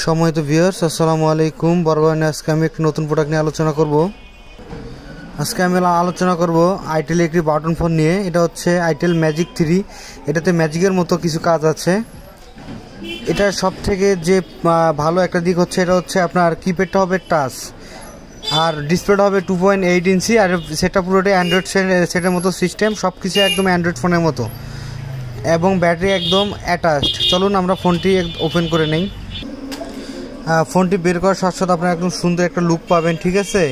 সম্মানিত ভিউয়ার্স, আসসালামু আলাইকুম। বরাবর আজকে আমি একটি নতুন প্রোডাক্ট নিয়ে আলোচনা করব। আজকে আমি আলোচনা করব আইটেল একটি বাটন ফোন নিয়ে। এটা হচ্ছে আইটেল ম্যাজিক 3। এটাতে ম্যাজিকের মতো কিছু কাজ আছে। এটার সব থেকে যে ভালো একটা দিক হচ্ছে, এটা হচ্ছে আপনার কিপ্যাডটা হবে টাচ, আর ডিসপ্লেটা হবে 2.8 ইঞ্চি, আর সেটা পুরোটাই অ্যান্ড্রয়েড সেটের মতো সিস্টেম। সব কিছু একদম অ্যান্ড্রয়েড ফোনের মতো, এবং ব্যাটারি একদম অ্যাটাচড। চলুন আমরা ফোনটি ওপেন করে নেই। ফোনটি বের করার সাথে সাথে আপনার একদম সুন্দর একটা লুক পাবেন, ঠিক আছে।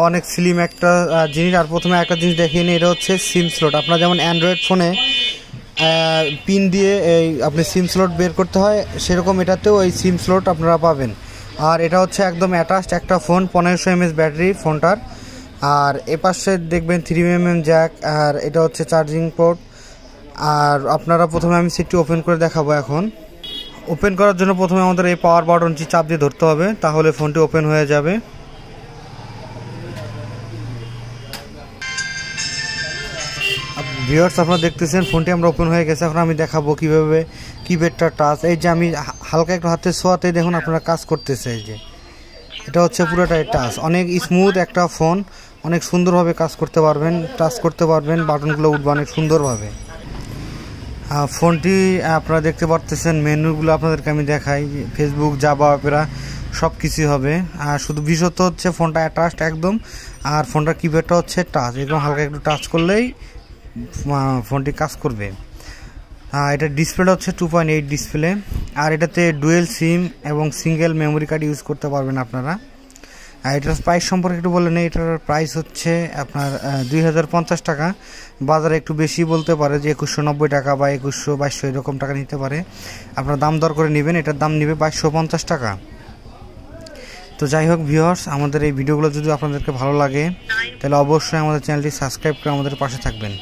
অনেক স্লিম একটা জিনিস। আর প্রথমে একটা জিনিস দেখিয়ে নিই, এটা হচ্ছে সিম স্লট। আপনার যেমন অ্যান্ড্রয়েড ফোনে পিন দিয়ে আপনি সিম স্লট বের করতে হয়, সেরকম এটাতেও এই সিম স্লট আপনারা পাবেন। আর এটা হচ্ছে একদম অ্যাটাচড একটা ফোন, 1500 mAh ব্যাটারি ফোনটার। আর এপাশে দেখবেন 3mm জ্যাক, আর এটা হচ্ছে চার্জিং পোর্ট। আর আপনারা প্রথমে আমি সেটটি ওপেন করে দেখাবো। এখন ওপেন করার জন্য প্রথমে আমাদের এই পাওয়ার বাটনটি চাপ দিয়ে ধরতে হবে, তাহলে ফোনটি ওপেন হয়ে যাবে। ভিউয়ার্স, আপনারা দেখতেছেন ফোনটি আমরা ওপেন হয়ে গেছে। এখন আমি দেখাবো কিভাবে কিপ্যাডটা টাচ। এই যে আমি হালকা একটু হাতে ছোঁয়াতে দেখুন আপনারা কাজ করতেছে। এই যে এটা হচ্ছে পুরোটাই টাচ, অনেক স্মুথ একটা ফোন, অনেক সুন্দরভাবে কাজ করতে পারবেন, টাচ করতে পারবেন, বাটনগুলো উঠবে অনেক সুন্দরভাবে। ফোনটি আপনারা দেখতে পারতেছেন, মেনুগুলো আপনাদেরকে আমি দেখাই। ফেসবুক, জাভা, অপেরা সব কিছুই হবে। আর শুধু বিশেষত হচ্ছে ফোনটা অ্যাটাচড একদম, আর ফোনটার কিপ্যাডটা হচ্ছে টাচ। একদম হালকা একটু টাচ করলেই ফোনটি কাজ করবে। এটা ডিসপ্লেটা হচ্ছে 2.8 ডিসপ্লে। আর এটাতে ডুয়েল সিম এবং সিঙ্গেল মেমোরি কার্ড ইউজ করতে পারবেন আপনারা। এটার প্রাইস সম্পর্কে একটু বলে নেই। এটার প্রাইস হচ্ছে আপনার 2050 টাকা। বাজারে একটু বেশি বলতে পারে, যে 2190 টাকা বা 2100-2200 এরকম টাকা নিতে পারে। আপনার দাম দর করে নেবেন। এটার দাম নেবে 2250 টাকা। তো যাই হোক ভিউয়ার্স, আমাদের এই ভিডিওগুলো যদি আপনাদেরকে ভালো লাগে, তাহলে অবশ্যই আমাদের চ্যানেলটি সাবস্ক্রাইব করে আমাদের পাশে থাকবেন।